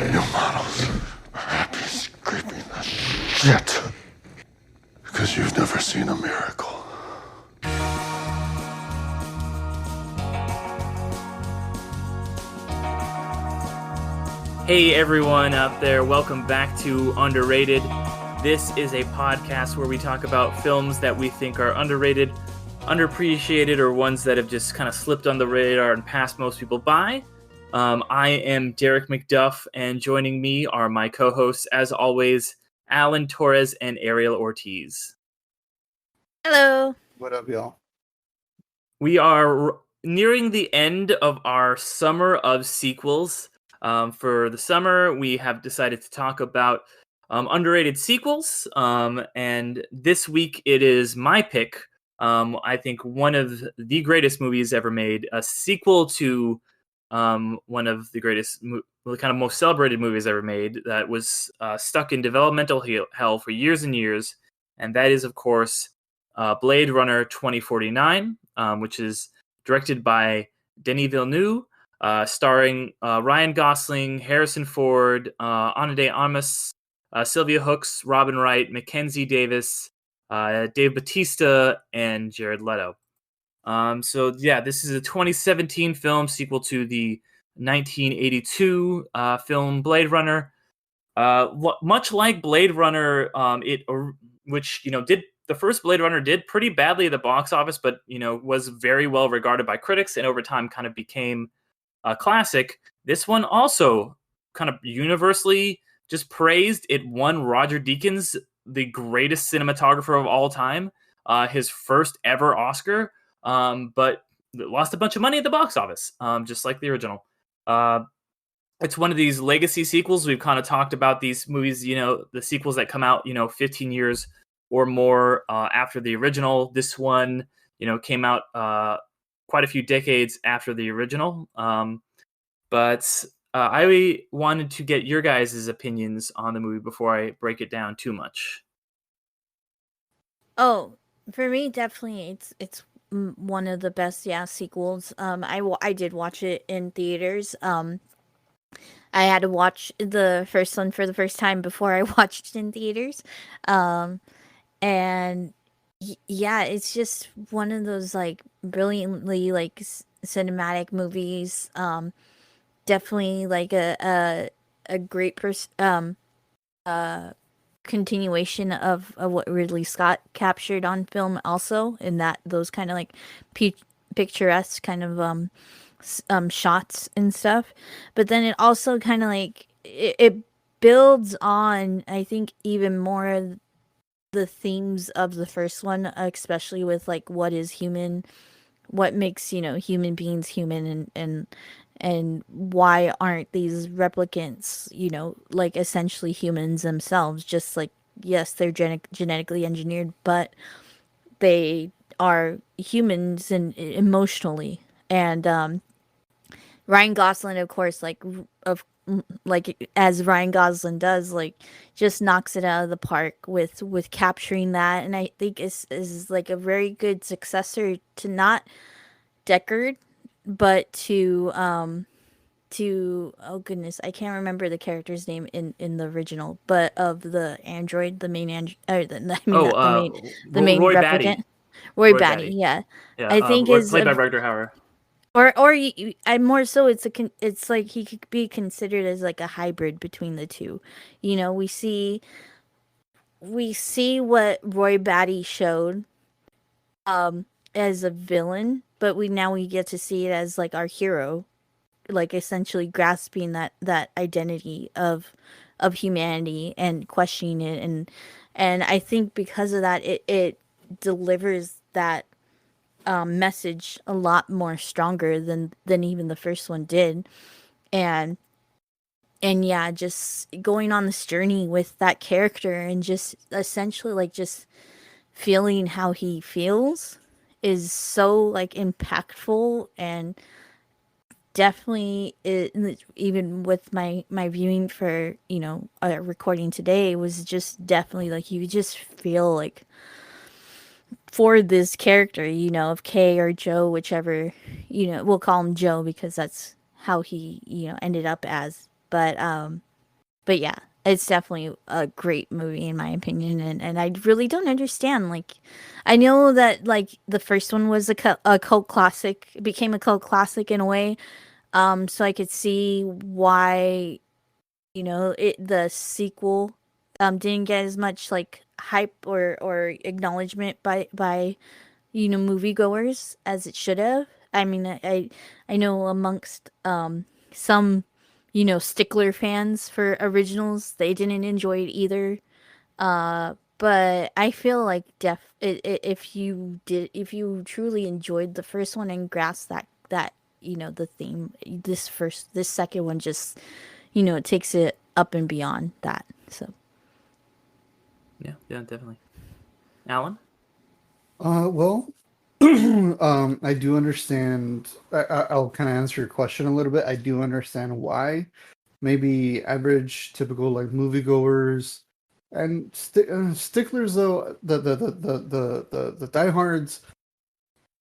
You models are happy scraping the shit because you've never seen a miracle. Hey everyone out there, welcome back to Underrated. This is a podcast where we talk about films that we think are underrated, underappreciated, or ones that have just kind of slipped on the radar and passed most people by. I am Derek McDuff, and joining me are my co-hosts, as always, Alan Torres and Ariel Ortiz. Hello. What up, y'all? We are nearing the end of our summer of sequels. For the summer, we have decided to talk about underrated sequels, and this week it is my pick. I think one of the greatest movies ever made, a sequel to one of the greatest, kind of most celebrated movies ever made, that was stuck in developmental hell for years and years, and that is, of course, Blade Runner 2049, which is directed by Denis Villeneuve, starring Ryan Gosling, Harrison Ford, Ana de Armas, Sylvia Hooks, Robin Wright, Mackenzie Davis, Dave Bautista, and Jared Leto. This is a 2017 film, sequel to the 1982 film Blade Runner. Much like Blade Runner, the first Blade Runner did pretty badly at the box office, but was very well regarded by critics, and over time kind of became a classic. This one also kind of universally just praised. It won Roger Deakins, the greatest cinematographer of all time, his first ever Oscar, but lost a bunch of money at the box office, just like the original. It's one of these legacy sequels. We've kind of talked about these movies, the sequels that come out, 15 years or more after the original. This one, came out quite a few decades after the original. But I wanted to get your guys' opinions on the movie before I break it down too much. Oh, for me, definitely, it's one of the best sequels. I did watch it in theaters. I had to watch the first one for the first time before I watched it in theaters. And it's just one of those like brilliantly cinematic movies. Definitely like a great continuation of what Ridley Scott captured on film, also in that those kind of like picturesque kind of shots and stuff. But then it also kind of like it builds on, I think, even more the themes of the first one, especially with like what is human, what makes human beings human, and why aren't these replicants like essentially humans themselves, just like, yes, they're genetically engineered, but they are humans and emotionally. And Ryan Gosling, of course, like as Ryan Gosling does, like just knocks it out of the park with capturing that. And I think is like a very good successor to not Deckard, but to oh goodness, I can't remember the character's name in the original, but of the android, the main the main Roy replicant, Batty. Roy Batty. Yeah, I think is played by Rutger Hauer. Or I more so it's like he could be considered as like a hybrid between the two. We see what Roy Batty showed as a villain, but we get to see it as like our hero, like essentially grasping that identity of humanity and questioning it, and I think because of that it delivers that message a lot more stronger than even the first one did. And just going on this journey with that character and just essentially like just feeling how he feels is so like impactful. And definitely even with my viewing for recording today was just definitely like you just feel like for this character, of Kay or Joe, whichever, we'll call him Joe because that's how he, ended up as. But but yeah, it's definitely a great movie in my opinion, and I really don't understand. Like, I know that like the first one was a cult classic, it became a cult classic in a way. So I could see why the sequel didn't get as much like hype or acknowledgement by moviegoers as it should have. I mean, I know amongst some stickler fans for originals, they didn't enjoy it either. But I feel like if you truly enjoyed the first one and grasped that the theme, this second one just it takes it up and beyond that. So Yeah, definitely. Alan? Well, I do understand. I'll kind of answer your question a little bit. I do understand why maybe average, typical like moviegoers and sticklers, though the diehards.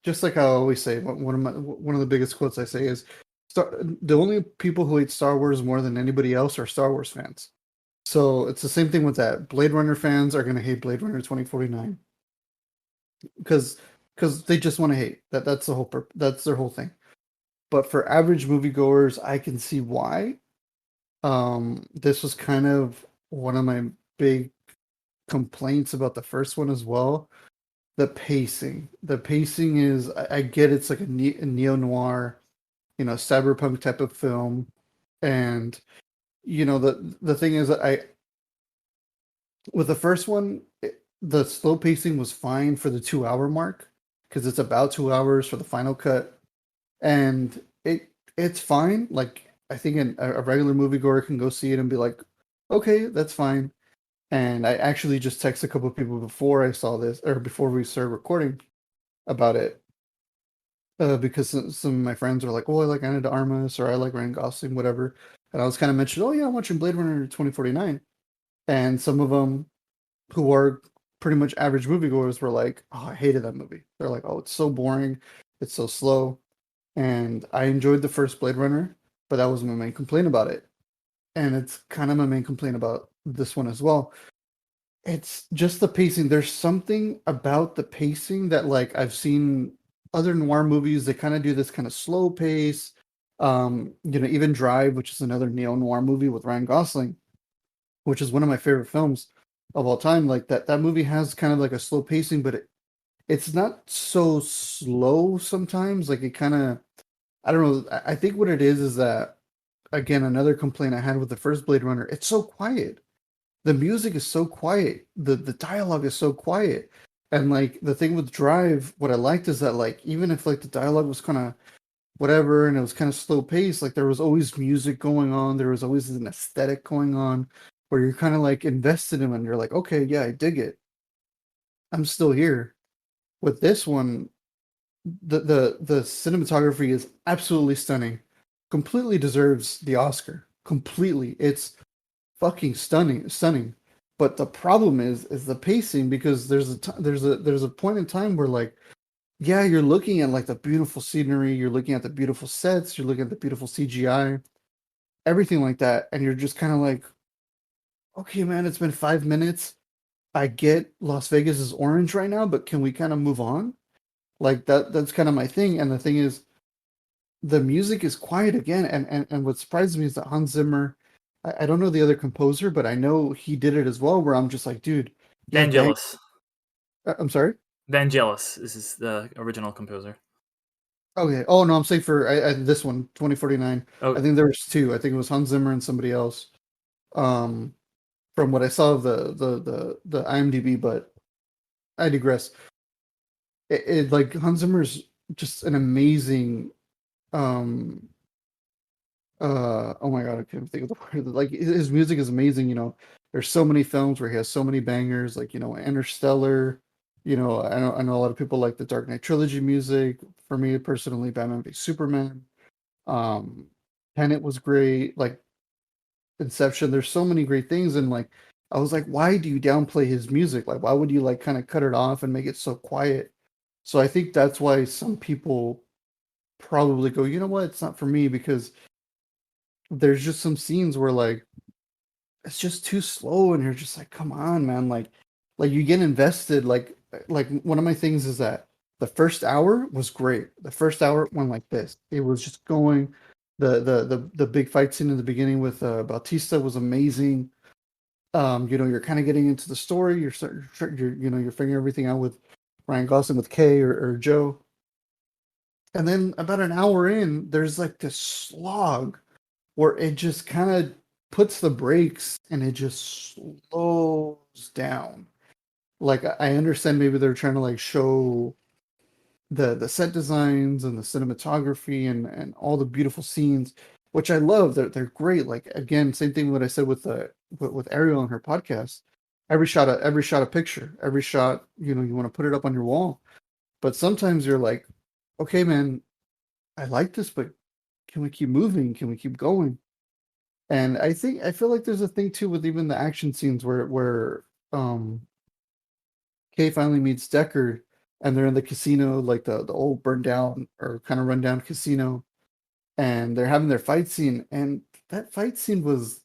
Just like I always say, one of the biggest quotes I say is, the only people who hate Star Wars more than anybody else are Star Wars fans. So it's the same thing with that. Blade Runner fans are going to hate Blade Runner 2049 because they just want to hate. That's their whole thing. But for average moviegoers, I can see why. This was kind of one of my big complaints about the first one as well. The pacing. The pacing is, I get it's like a neo noir, cyberpunk type of film, and the thing is that with the first one, the slow pacing was fine for the 2 hour mark because it's about 2 hours for the final cut, and it's fine. Like I think a regular moviegoer can go see it and be like, okay, that's fine. And I actually just texted a couple of people before I saw this or before we started recording about it, because some of my friends are like, "Oh, I like Anna de Armas," or "I like Ryan Gosling," whatever. And I was kind of mentioning, "Oh yeah, I'm watching Blade Runner 2049," and some of them who are pretty much average moviegoers were like, "Oh, I hated that movie." They're like, "Oh, it's so boring, it's so slow," and I enjoyed the first Blade Runner, but that was my main complaint about it, and it's kind of my main complaint about this one as well. It's just the pacing. There's something about the pacing that, like, I've seen other noir movies. They kind of do this kind of slow pace. Even Drive, which is another neo noir movie with Ryan Gosling, which is one of my favorite films of all time. Like that movie has kind of like a slow pacing, but it's not so slow sometimes. Like it kind of, I don't know. I think what it is that, again, another complaint I had with the first Blade Runner. It's so quiet. The music is so quiet. The dialogue is so quiet. And like the thing with Drive, what I liked is that, like, even if like the dialogue was kind of whatever and it was kind of slow paced, like there was always music going on. There was always an aesthetic going on where you're kind of like invested in and you're like, okay, yeah, I dig it. I'm still here. With this one, the cinematography is absolutely stunning. Completely deserves the Oscar. Completely. It's fucking stunning. But the problem is the pacing, because there's a point in time where, like, yeah, you're looking at like the beautiful scenery, you're looking at the beautiful sets, you're looking at the beautiful CGI, everything like that, and you're just kind of like, okay, man, it's been 5 minutes. I get Las Vegas is orange right now, but can we kind of move on? Like that's kind of my thing. And the thing is, the music is quiet again, and what surprises me is that Hans Zimmer, I don't know the other composer, but I know he did it as well, where I'm just like, dude, yeah, dang. Vangelis. I'm sorry. Vangelis is the original composer. Okay. Oh no, I'm saying for this one, 2049. Oh, I think there was two. I think it was Hans Zimmer and somebody else. Um, from what I saw of the IMDb, but I digress. It like Hans Zimmer's just an amazing. Um, oh my god, I can't think of the word. Like his music is amazing. There's so many films where he has so many bangers. Like Interstellar. I know a lot of people like the Dark Knight trilogy music. For me personally, Batman v Superman. Um, Tenet was great. Like Inception. There's so many great things, and like I was like, why do you downplay his music? Like, why would you like kind of cut it off and make it so quiet? So I think that's why some people probably go, you know what, it's not for me, because there's just some scenes where, like, it's just too slow, and you're just like, come on, man. Like you get invested. Like one of my things is that the first hour was great. The first hour went like this. It was just going. The big fight scene in the beginning with Bautista was amazing. You're kind of getting into the story. You're figuring everything out with Ryan Gosling with Kay or Joe. And then about an hour in, there's like this slog where it just kind of puts the brakes and it just slows down. Like I understand maybe they're trying to like show the set designs and the cinematography and all the beautiful scenes, which I love. They're great. Like again, same thing what I said with Ariel on her podcast. Every shot a picture. Every shot, you want to put it up on your wall. But sometimes you're like, okay, man, I like this, but can we keep moving? Can we keep going? And I feel like there's a thing too with even the action scenes where Kay finally meets Deckard and they're in the casino, like the old burned down or kind of run down casino, and they're having their fight scene, and that fight scene was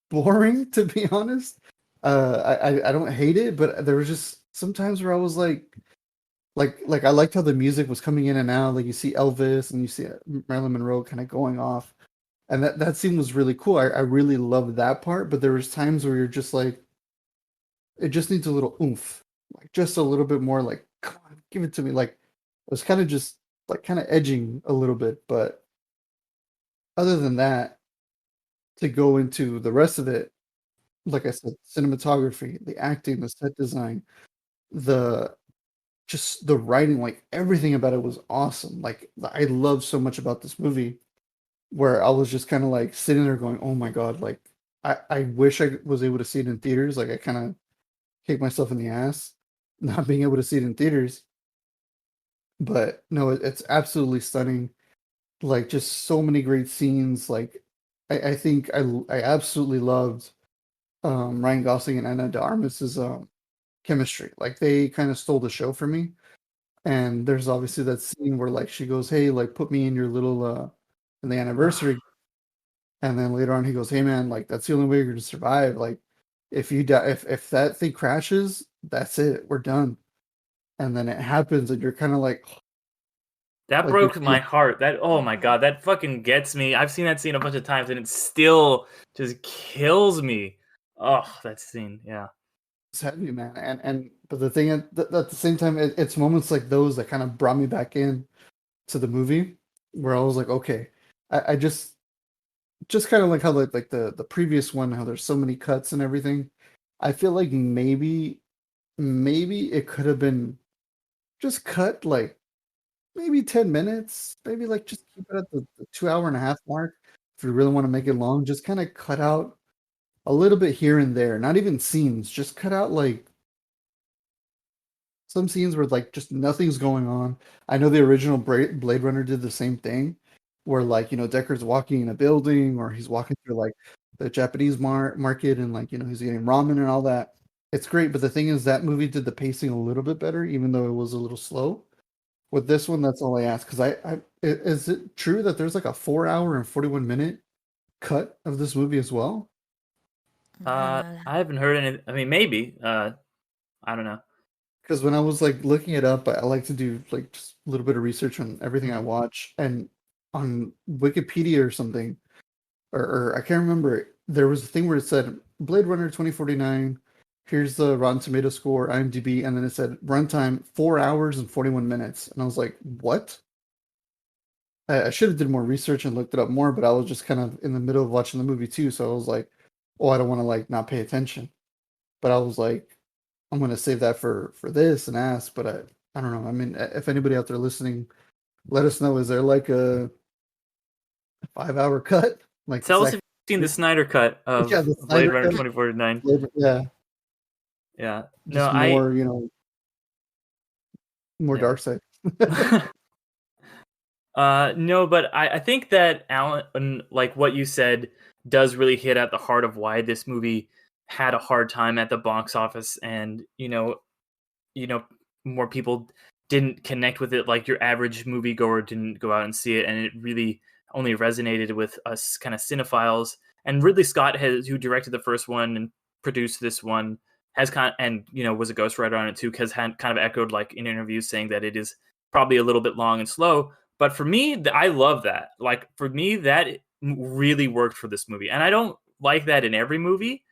boring to be honest. I don't hate it, but there was just sometimes where I was like I liked how the music was coming in and out. Like you see Elvis and you see Marilyn Monroe kind of going off, and that scene was really cool. I really loved that part, but there was times where you're just like, it just needs a little oomph, like just a little bit more. Like, come on, give it to me. Like, it was kind of just like kind of edging a little bit, but other than that, to go into the rest of it, like I said, cinematography, the acting, the set design, the just the writing, like everything about it was awesome. Like I love so much about this movie where I was just kind of like sitting there going, "Oh my god!" Like I wish I was able to see it in theaters. Like I kind of kicked myself in the ass not being able to see it in theaters. But no, it's absolutely stunning. Like just so many great scenes. Like I think I absolutely loved Ryan Gosling and Anna de Armas's chemistry. Like they kind of stole the show for me. And there's obviously that scene where like she goes, "Hey, like put me in your little in the anniversary." And then later on he goes, "Hey man, like that's the only way you're gonna survive. Like if you die, if that thing crashes, that's it. We're done." And then it happens, and you're kind of That like you're broke my heart. That, oh my god, that fucking gets me. I've seen that scene a bunch of times and it still just kills me. Oh, that scene, yeah. it's heavy, man. And but the thing at the same time, it's moments like those that kind of brought me back in to the movie, where I was like, okay, I just kind of like how like the previous one, how there's so many cuts and everything. I feel like maybe it could have been just cut like maybe 10 minutes, maybe like just keep it at the 2 hour and a half mark. If you really want to make it long, just kind of cut out a little bit here and there, not even scenes, just cut out like some scenes where like just nothing's going on. I know the original Blade Runner did the same thing, where like Deckard's walking in a building or he's walking through like the Japanese market and like he's getting ramen and all that. It's great, but the thing is that movie did the pacing a little bit better, even though it was a little slow. With this one, that's all I ask. Because is it true that there's like a 4 hour and 41 minute cut of this movie as well? I haven't heard any. I mean, maybe. I don't know. Because when I was like looking it up, I like to do like just a little bit of research on everything I watch, and on Wikipedia or something, or I can't remember. There was a thing where it said Blade Runner 2049. Here's the Rotten Tomato score, IMDb, and then it said runtime 4 hours and 41 minutes, and I was like, what? I should have did more research and looked it up more, but I was just kind of in the middle of watching the movie too, so I was like, oh, I don't want to like not pay attention. But I was like, I'm gonna save that for this and ask, but I don't know. I mean, if anybody out there listening, let us know. Is there like a 5 hour cut? Like Tell us if exact? you've seen the Snyder cut of Yeah, the Blade Snyder Runner cut. 2049. Yeah, Yeah. No, just more, more yeah. dark side. No, but I think that Alan, like what you said, does really hit at the heart of why this movie had a hard time at the box office, and more people didn't connect with it. Like your average moviegoer didn't go out and see it, and it really only resonated with us kind of cinephiles. And Ridley Scott who directed the first one and produced this one, has was a ghostwriter on it too, has kind of echoed like in interviews saying that it is probably a little bit long and slow. But for me, I love that. Like for me, that really worked for this movie, and I don't like that in every movie,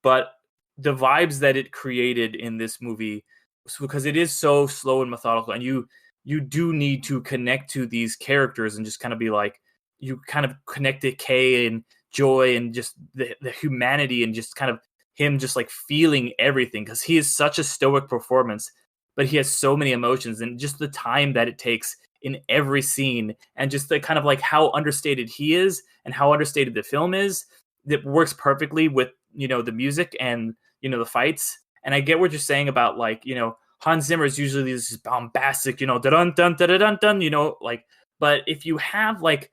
but the vibes that it created in this movie, because it is so slow and methodical, and you do need to connect to these characters and just kind of be like, you kind of connect to Kay and Joy and just the humanity and just kind of him just like feeling everything, because he is such a stoic performance, but he has so many emotions, and just the time that it takes in every scene, and just the kind of like how understated he is and how understated the film is, that works perfectly with the music and the fights. And I get what you're saying about like Hans Zimmer is usually this bombastic dun dun dun dun dun like, but if you have like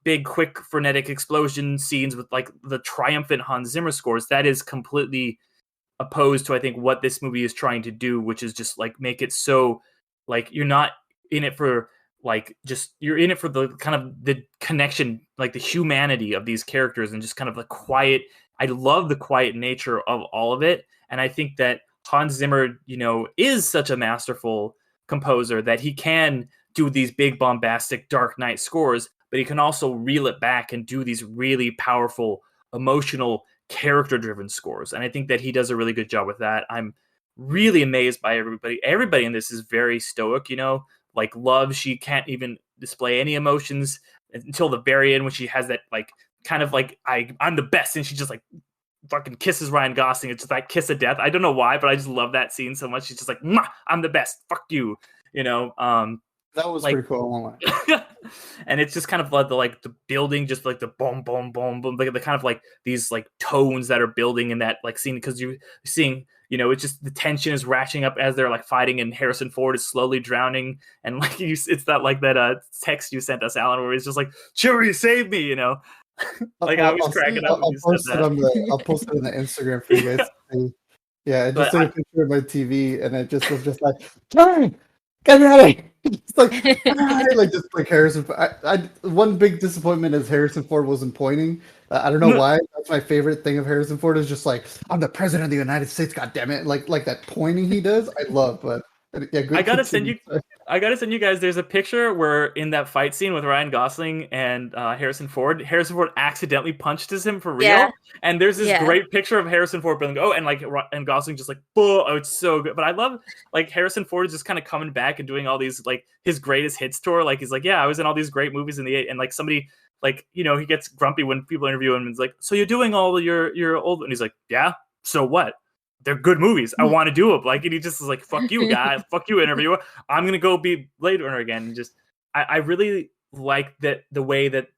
big quick frenetic explosion scenes with like the triumphant Hans Zimmer scores, that is completely opposed to I think what this movie is trying to do, which is just like make it so like you're not in it for like just you're in it for the kind of the connection, like the humanity of these characters, and just kind of the quiet. I love the quiet nature of all of it, and I think that Hans Zimmer is such a masterful composer that he can do these big bombastic Dark Knight scores, but he can also reel it back and do these really powerful emotional character driven scores, and I think that he does a really good job with that. I'm really amazed by everybody in this is very stoic, like Love, she can't even display any emotions until the very end, when she has that like kind of like I'm the best, and she just like fucking kisses Ryan Gosling. It's just that kiss of death. I don't know why, but I just love that scene so much. She's just like, I'm the best, fuck you, That was like, pretty cool. I won't lie. And it's just kind of like the building, just like the boom, boom, boom, boom, like the kind of like these like tones that are building in that like scene, because you're seeing, it's just the tension is ratcheting up as they're like fighting, and Harrison Ford is slowly drowning, and like it's that like that text you sent us, Alan, where he's just like, Chewie, save me, like I was cracking up when you said that. I'll post it on the Instagram for you guys to see. Yeah, I just took a picture of my TV, and it just was just like, John, get ready. It's like just like Harrison. One big disappointment is Harrison Ford wasn't pointing. I don't know why. That's my favorite thing of Harrison Ford, is just like, I'm the president of the United States. God damn it! Like that pointing he does, I love. But yeah, good. I gotta send you guys. There's a picture where in that fight scene with Ryan Gosling and Harrison Ford accidentally punches him for real. Yeah. And there's this great picture of Harrison Ford being like, and Gosling just like, oh, it's so good. But I love like Harrison Ford is just kind of coming back and doing all these like his greatest hits tour. Like he's like, yeah, I was in all these great movies in the 80s, and like somebody like he gets grumpy when people interview him and it's like, so you're doing all your old, and he's like, yeah, so what? They're good movies. I want to do them. Like, and he just is like, fuck you, guy. Fuck you, interviewer. I'm going to go be Blade Runner again. And just, I really like that the way that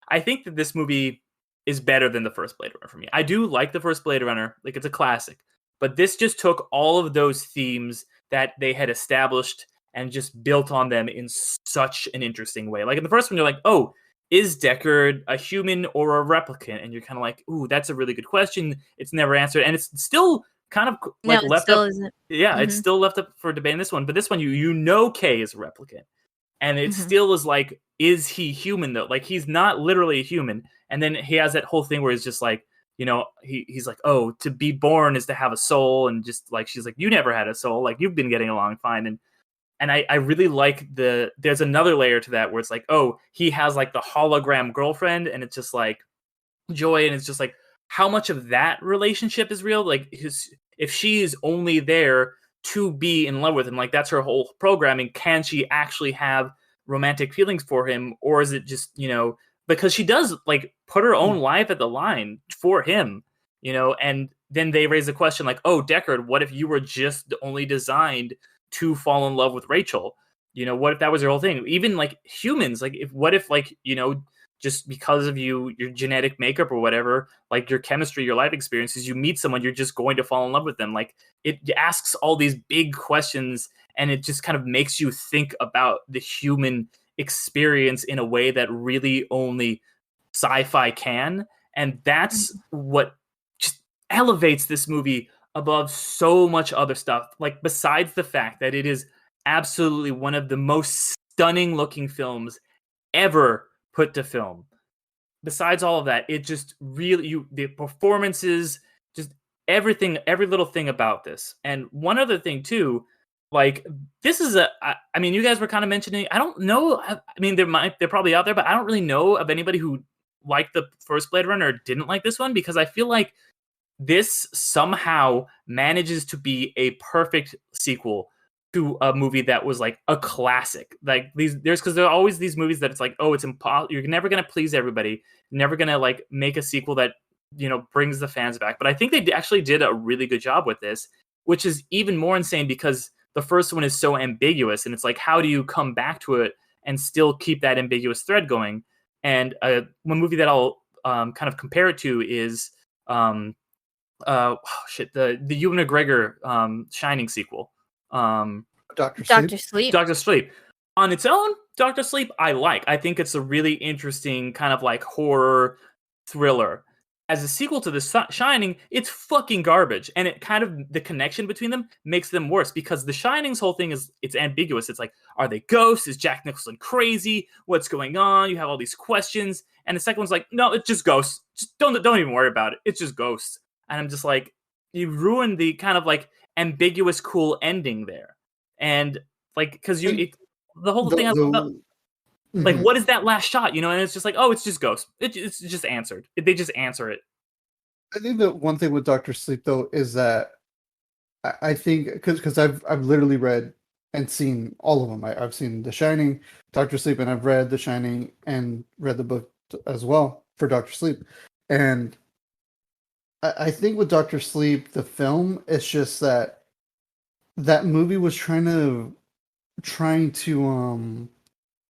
I think that this movie is better than the first Blade Runner for me. I do like the first Blade Runner. Like, it's a classic. But this just took all of those themes that they had established and just built on them in such an interesting way. Like, in the first one, you're like, oh, is Deckard a human or a replicant? And you're kind of like, ooh, that's a really good question. It's never answered. And it's still kind of like left up. It's still left up for debate in this one. But this one, Kay is a replicant. And it still is like, is he human though? Like, he's not literally a human. And then he has that whole thing where he's just like, he's like, oh, to be born is to have a soul. And just like, she's like, you never had a soul. Like, you've been getting along fine. And I really like there's another layer to that where it's like, oh, he has like the hologram girlfriend, and it's just like Joy, and it's just like, how much of that relationship is real? Like, if she is only there to be in love with him, like that's her whole programming, can she actually have romantic feelings for him? Or is it just, because she does like put her own life at the line for him, and then they raise the question like, oh, Deckard, what if you were just only designed to fall in love with Rachel? What if that was your whole thing? Even like humans, like what if just because of your genetic makeup or whatever, like your chemistry, your life experiences, you meet someone, you're just going to fall in love with them. Like, it asks all these big questions, and it just kind of makes you think about the human experience in a way that really only sci-fi can. And that's what just elevates this movie above so much other stuff. Like, besides the fact that it is absolutely one of the most stunning looking films ever put to film, besides all of that, it just really the performances, just everything, every little thing about this. And one other thing too, like this is I mean, you guys were kind of mentioning. I don't know. I mean, they're probably out there, but I don't really know of anybody who liked the first Blade Runner or didn't like this one, because I feel like this somehow manages to be a perfect sequel to a movie that was like a classic. Like because there are always these movies that it's like, oh, it's impossible. You're never gonna please everybody. You're never gonna like make a sequel that brings the fans back. But I think they actually did a really good job with this, which is even more insane because the first one is so ambiguous, and it's like, how do you come back to it and still keep that ambiguous thread going? And one movie that I'll kind of compare it to is the Ewan McGregor Shining sequel. Doctor Doctor Sleep. Sleep. Doctor Sleep. On its own, Doctor Sleep I like. I think it's a really interesting kind of like horror thriller. As a sequel to The Shining, it's fucking garbage, and it kind of the connection between them makes them worse because The Shining's whole thing is it's ambiguous. It's like, are they ghosts? Is Jack Nicholson crazy? What's going on? You have all these questions, and the second one's like, no, it's just ghosts. Just don't even worry about it. It's just ghosts. And I'm just like, you ruined the kind of like ambiguous, cool ending there, and like because the whole thing about like, what is that last shot? And it's just like, oh, it's just ghosts. It's just answered. They just answer it. I think the one thing with Doctor Sleep though is that I think because I've literally read and seen all of them. I've seen The Shining, Doctor Sleep, and I've read The Shining and read the book as well for Doctor Sleep. And I think with Doctor Sleep, the film, it's just that movie was trying to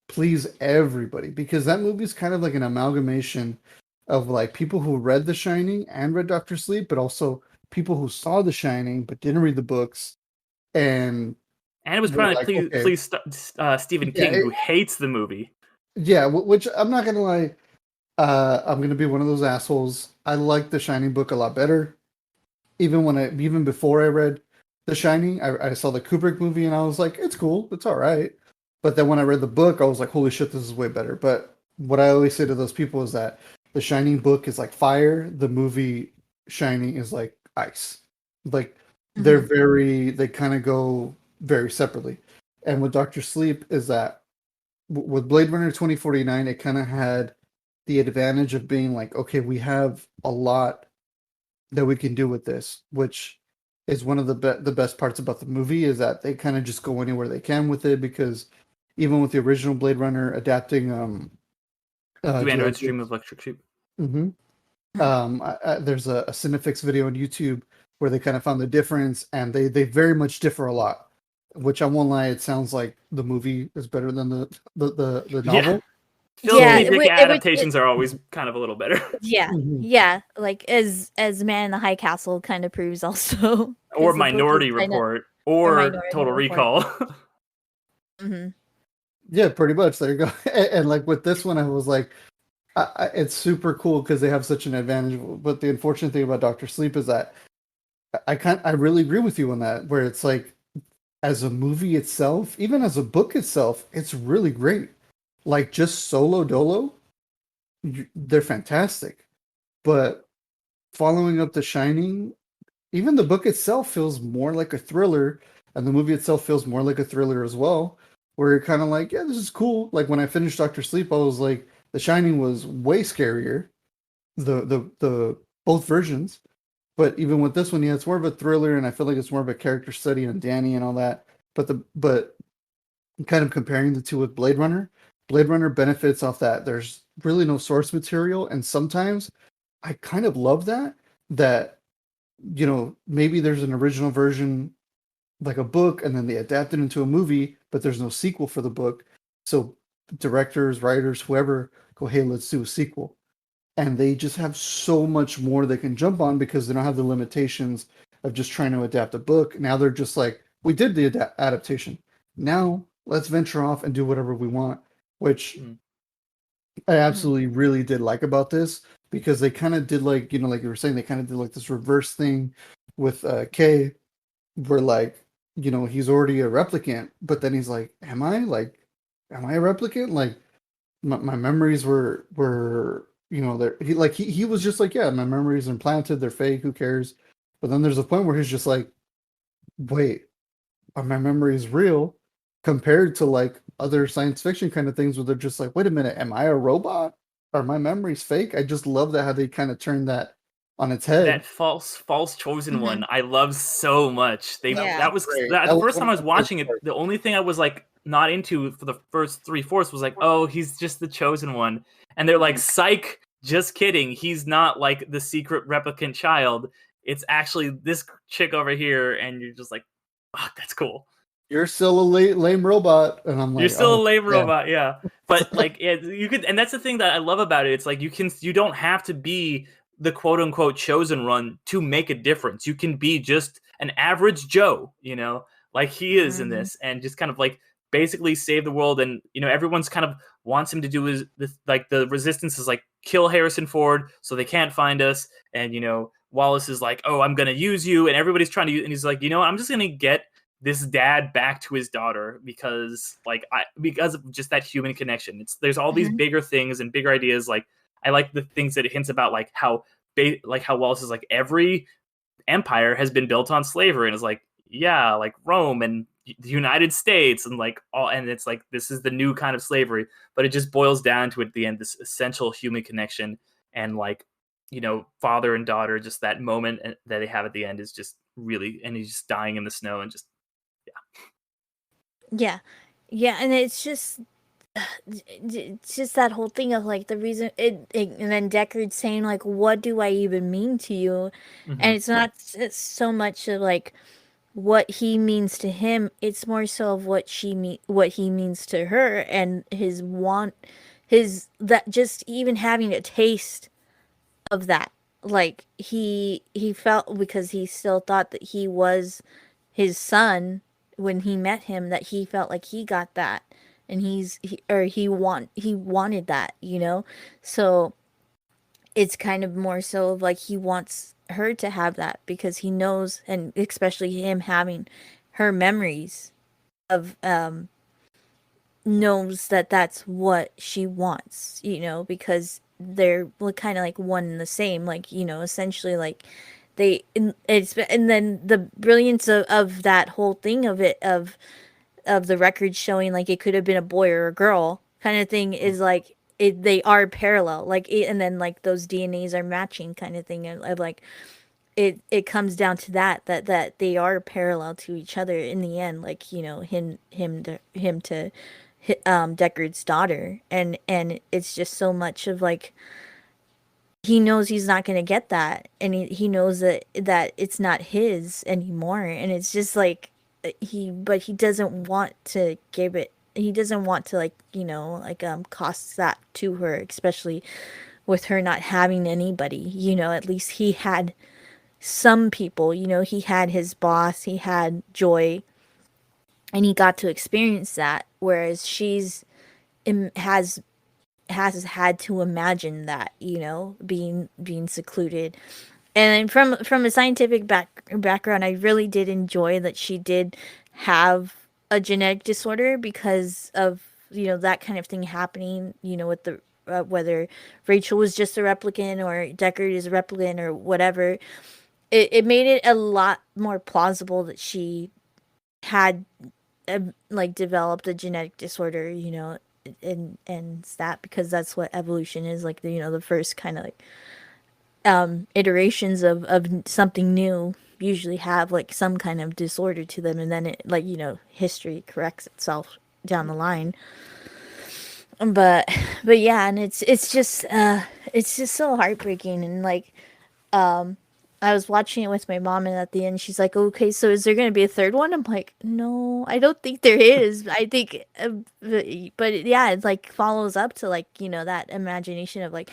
please everybody, because that movie is kind of like an amalgamation of like people who read The Shining and read Doctor Sleep, but also people who saw The Shining but didn't read the books, and it was probably like, please Stephen King, who hates the movie. Yeah, which I'm not gonna lie, I'm gonna be one of those assholes. I like The Shining book a lot better. Even before I read The Shining, I saw the Kubrick movie and I was like, it's cool, it's all right. But then when I read the book, I was like, holy shit, this is way better. But what I always say to those people is that the Shining book is like fire. The movie Shining is like ice. Like they kind of go very separately. And with Doctor Sleep is that with Blade Runner 2049, it kind of had the advantage of being like, okay, we have a lot that we can do with this, which is one of the best parts about the movie, is that they kind of just go anywhere they can with it, because even with the original Blade Runner adapting Do Androids Dream of Electric Sheep? Mm-hmm. There's a Cinefix video on YouTube where they kind of found the difference, and they very much differ a lot. Which I won't lie, it sounds like the movie is better than the novel. Film adaptations are always kind of a little better. Yeah, yeah. Like as Man in the High Castle kind of proves also. Or Minority Report, or Total Recall. Yeah, pretty much. There you go. And like with this one, I was like, it's super cool because they have such an advantage. But the unfortunate thing about Doctor Sleep is that I really agree with you on that, where it's like, as a movie itself, even as a book itself, it's really great. Like just solo dolo, they're fantastic. But following up The Shining, even the book itself feels more like a thriller, and the movie itself feels more like a thriller as well. Where you're kind of like, yeah, this is cool. Like when I finished Doctor Sleep, I was like, The Shining was way scarier. The both versions. But even with this one, yeah, it's more of a thriller, and I feel like it's more of a character study on Danny and all that. But kind of comparing the two with Blade Runner benefits off that there's really no source material, and sometimes I kind of love that maybe there's an original version, like a book, and then they adapt it into a movie, but there's no sequel for the book. So directors, writers, whoever go, hey, let's do a sequel. And they just have so much more they can jump on because they don't have the limitations of just trying to adapt a book. Now they're just like, we did the adaptation. Now let's venture off and do whatever we want, which I absolutely really did like about this, because they kind of did like you were saying, they kind of did like this reverse thing with Kay, where like, he's already a replicant, but then he's like, am I a replicant? Like my memories were he was just like, yeah, my memories are implanted, they're fake, who cares? But then there's a point where he's just like, wait, are my memories real? Compared to like other science fiction kind of things where they're just like, wait a minute, am I a robot? Are my memories fake? I just love that how they kind of turned that on its head. That false chosen Mhm. one I love so much. Yeah. That was Great. that That the was first one time of I my was favorite watching it, parts. the only thing I was like not into for the first three-fourths was like, oh, he's just the chosen one. And they're like, psych, just kidding. He's not like the secret replicant child. It's actually this chick over here, and you're just like, fuck, that's cool. You're still a lame robot, and I'm You're like, still a oh lame yeah. robot, yeah. But like, you could, and that's the thing that I love about it. It's like you don't have to be the quote unquote chosen one to make a difference. You can be just an average Joe, like he is in Mhm. this, and just kind of like basically save the world. And everyone's kind of wants him to do his like the resistance is like kill Harrison Ford so they can't find us. And Wallace is like, oh, I'm gonna use you, and everybody's trying to use, and he's like, I'm just gonna get this dad back to his daughter because of just that human connection. There's all these Mhm. bigger things and bigger ideas. Like I like the things that it hints about, like how Wallace is like every empire has been built on slavery, and it's like, yeah, like Rome and the United States, and like all, and it's like this is the new kind of slavery, but it just boils down to at the end this essential human connection. And like father and daughter, just that moment that they have at the end is just really, and he's just dying in the snow and just Yeah. Yeah, and it's just that whole thing of like the reason and then Deckard saying like, what do I even mean to you? Mhm. And it's so much of like what he means to him, it's more so of what he means to her, and his that just even having a taste of that, like he felt, because he still thought that he was his son when he met him, that he felt like he got that, and he wanted that, so it's kind of more so of like he wants her to have that because he knows, and especially him having her memories of knows that that's what she wants, because they're kind of like one and the same, like, essentially like and then the brilliance of that whole thing of it, of the record showing like it could have been a boy or a girl kind of thing, is like they are parallel, like and then like those DNAs are matching kind of thing, of like it comes down to that they are parallel to each other in the end, like, him to Deckard's daughter, and it's just so much of like he knows he's not going to get that, and he knows that it's not his anymore, and it's just like but he doesn't want to give it, he doesn't want to, like, like cost that to her, especially with her not having anybody, at least he had some people, he had his boss, he had Joy, and he got to experience that, whereas she's has had to imagine that, being secluded. And from a scientific background, I really did enjoy that she did have a genetic disorder because of, that kind of thing happening, with the whether Rachel was just a replicant or Deckard is a replicant or whatever. It made it a lot more plausible that she had like developed a genetic disorder, and that, because that's what evolution is, like, the first kind of like iterations of something new usually have like some kind of disorder to them, and then it, like, history corrects itself down the line. But yeah, and it's just so heartbreaking, and like I was watching it with my mom, and at the end, she's like, "Okay, so is there going to be a third one?" I'm like, "No, I don't think there is. I think, but yeah, it like follows up to, like, that imagination of like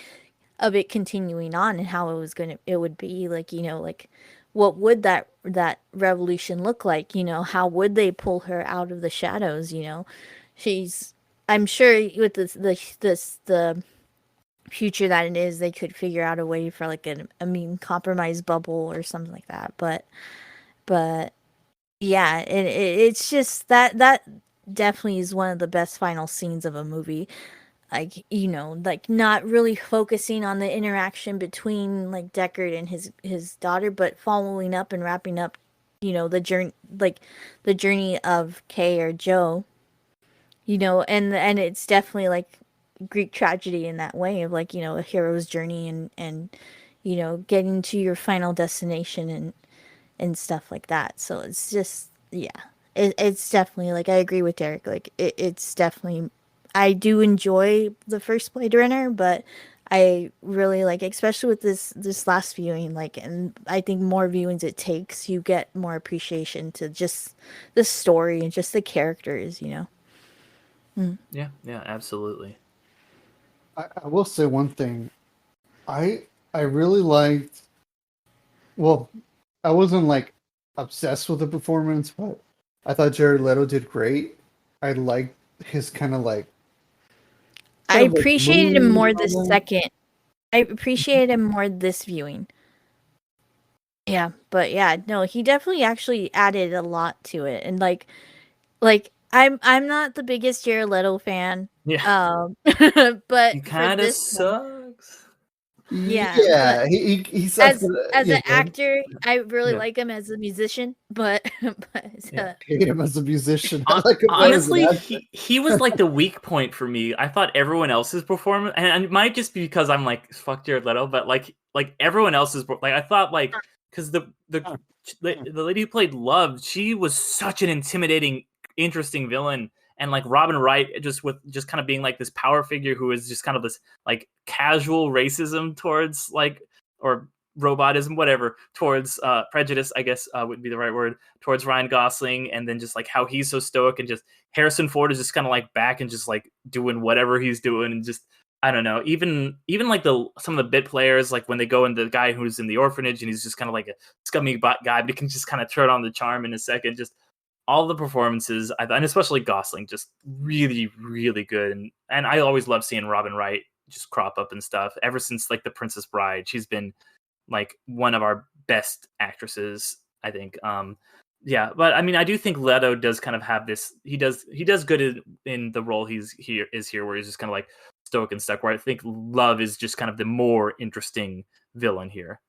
of it continuing on, and how it would be like, like what would that revolution look like? How would they pull her out of the shadows? She's, I'm sure with the future that it is, they could figure out a way for like an immune compromised bubble or something like that. But yeah, it's just that definitely is one of the best final scenes of a movie. like, you know, like not really focusing on the interaction between like Deckard and his daughter, but following up and wrapping up, you know, the journey of Kay or Joe, you know, and it's definitely like Greek tragedy in that way of like, you know, a hero's journey and you know, getting to your final destination and stuff like that. So it's just, yeah, it's definitely like, I agree with Derek. Like it's definitely, I do enjoy the first Blade Runner, but I really like, especially with this last viewing, like, and I think more viewings it takes, you get more appreciation to just the story and just the characters, you know. Yeah, absolutely. I will say one thing. I really liked. Well, I wasn't like obsessed with the performance, but I thought Jared Leto did great. I liked his I kind of like appreciated him mood more and all this that. second. I appreciated him more this viewing. Yeah, but yeah, no, he definitely actually added a lot to it, and like I'm not the biggest Jared Leto fan, Yeah, but he for kind of this one, sucks. yeah, but Yeah, he sucks. as But, as yeah, an go ahead. actor, I really Yeah, like him as a musician, but yeah. Hate him as a musician. I like him better as an Honestly, actor. he was like the weak point for me. I thought everyone else's performance, and it might just be because I'm like fuck Jared Leto, but like everyone else's, like I thought like because the lady who played Love, she was such an intimidating, interesting villain, and like Robin Wright just kind of being like this power figure who is just kind of this like casual racism towards like or robotism, whatever, towards prejudice, I guess would be the right word, towards Ryan Gosling, and then just like how he's so stoic, and just Harrison Ford is just kind of like back and just like doing whatever he's doing, and just I don't know, even like some of the bit players, like when they go in the guy who's in the orphanage and he's just kind of like a scummy guy, but he can just kind of turn on the charm in a second. Just all the performances, and especially Gosling, just really, really good. And I always love seeing Robin Wright just crop up and stuff. Ever since like The Princess Bride, she's been like one of our best actresses, I think. Yeah, but I mean, I do think Leto does kind of have this. He does good in the role he's here, where he's just kind of like stoic and stuck. Where I think Love is just kind of the more interesting villain here.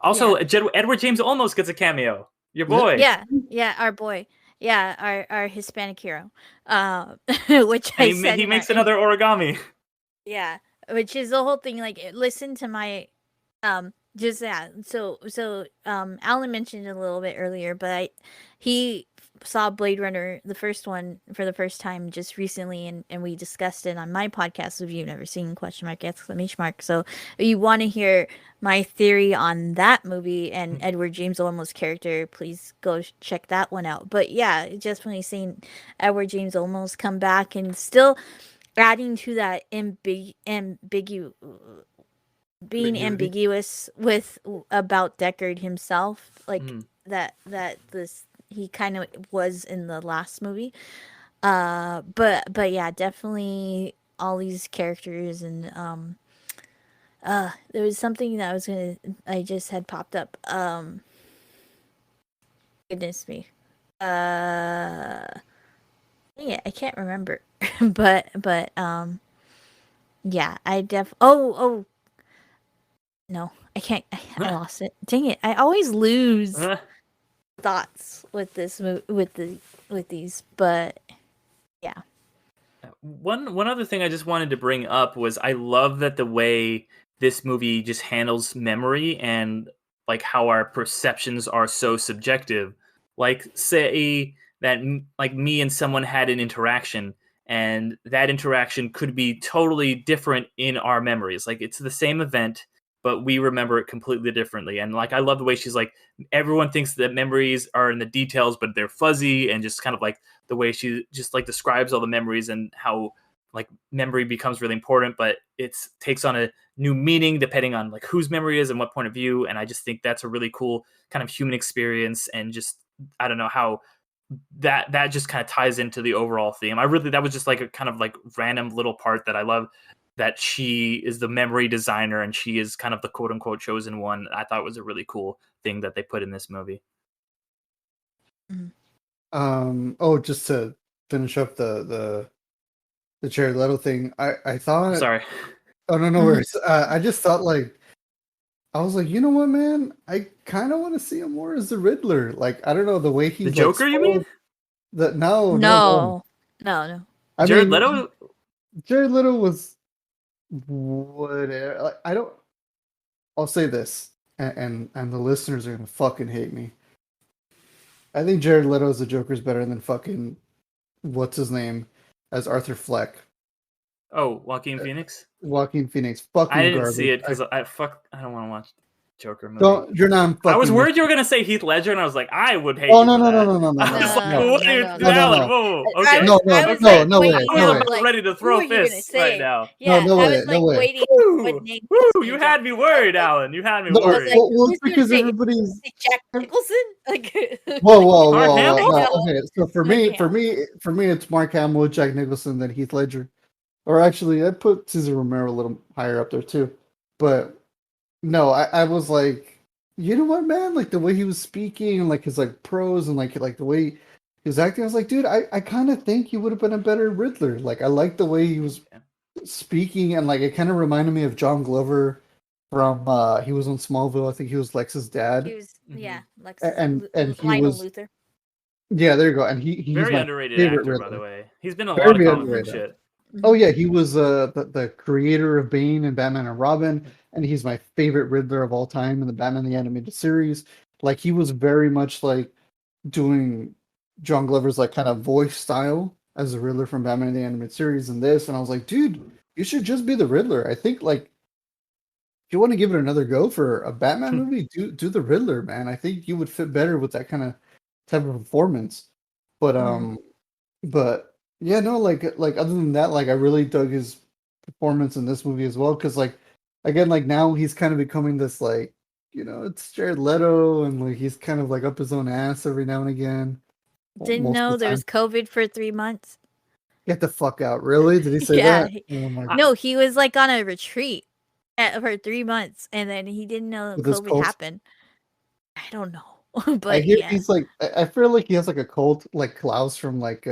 Also, yeah, Edward James Olmos gets a cameo. Your Yeah. boy, yeah, our boy, yeah, our Hispanic hero, which and I said he in our makes another origami. yeah, which is the whole thing. Like, listen to my just that. So Alan mentioned it a little bit earlier, but he saw Blade Runner, the first one, for the first time just recently, and we discussed it on my podcast. If you've never seen question mark exclamation mark, so if you want to hear my theory on that movie and Edward James Olmos' character, please go check that one out. But yeah, just when he's seeing Edward James Olmos come back and still adding to that being Ambiguity. ambiguous with about Deckard himself, like Mm. that this he kind of was in the last movie. But yeah, definitely all these characters and there was something that I just had popped up. Goodness me. Uh yeah, I can't remember. but yeah, oh no, I can't. I lost it. Dang it! I always lose thoughts with with these. But yeah, One other thing I just wanted to bring up was I love that the way this movie just handles memory and like how our perceptions are so subjective. Like say that like me and someone had an interaction, and that interaction could be totally different in our memories. Like it's the same event, but we remember it completely differently. And like I love the way she's like everyone thinks that memories are in the details, but they're fuzzy, and just kind of like the way she just like describes all the memories and how like memory becomes really important, but it takes on a new meaning depending on like whose memory is and what point of view. And I just think that's a really cool kind of human experience, and just I don't know how that just kind of ties into the overall theme. That was just like a kind of like random little part that I love, that she is the memory designer and she is kind of the quote unquote chosen one. I thought was a really cool thing that they put in this movie. Mhm. Oh, just to finish up the the Jared Leto thing. I thought. Sorry. Oh no, no worries. I just thought like I was like, you know what, man? I kind of want to see him more as the Riddler. Like I don't know the way he's The Joker, like you mean? no. No. I Jared mean, Leto? Jared Leto was whatever. Like, I don't. I'll say this, and the listeners are gonna fucking hate me. I think Jared Leto as the Joker is better than fucking what's his name as Arthur Fleck. Oh, Joaquin Phoenix? Joaquin Phoenix, fucking I didn't garbage. see it because I don't want to watch Joker movie. Don't. You're not. I was fucking worried you were gonna say Heath Ledger, and I was like, I would hate Oh you no for no that. no no no I no was no like, No, what no, are you, no, no, no, Alan? no. Whoa, I okay. was, No, no, I was no, like no way, waiting. I no I was way. was like, ready to who throw are you gonna fists right say? now. Yeah, No I way, was no like way. waiting what Woo! name he was Woo! gonna You drop. had me worried, Alan. You had me No, I was worried. like, well, who's it's gonna because say everybody's. Jack Nicholson? Like, Whoa, like, whoa, Mark whoa, whoa. Hamill? No, no, okay. So I can't. for me, it's Mark Hamill, Jack Nicholson, then Heath Ledger. Or actually, I put Cesar Romero a little higher up there too. But no, I was like, you know what, man? Like the way he was speaking and like his like prose and like the way he was acting, I was like, dude, I kind of think he would have been a better Riddler. Like I like the way he was speaking and like it kind of reminded me of John Glover from he was on Smallville. I think he was Lex's He dad. was, Mhm. Lex, And he Lionel was Luthor. yeah, there you go. And he's Very my underrated favorite actor, by the Riddler. way. He's been in a lot of Very comic book underrated. shit. Oh yeah, he was the creator of Bane and Batman and Robin, and he's my favorite Riddler of all time in the Batman the Animated Series. Like he was very much like doing John Glover's like kind of voice style as the Riddler from Batman the Animated Series and this, and I was like, dude, you should just be the Riddler. I think like if you want to give it another go for a Batman movie, do the Riddler, man. I think you would fit better with that kind of type of performance. But but yeah, no, like other than that, like I really dug his performance in this movie as well. Because like again, like now he's kind of becoming this like it's Jared Leto, and like he's kind of like up his own ass every now and again. Didn't Most of know the there time. was COVID for 3 months. Get the fuck out! Really? Did he say Yeah. that? Oh my No, he was like on a retreat for 3 months, and then he didn't know with his COVID cult. happened. I don't know, I but hear yeah. he's like I feel like he has like a cult like Klaus from like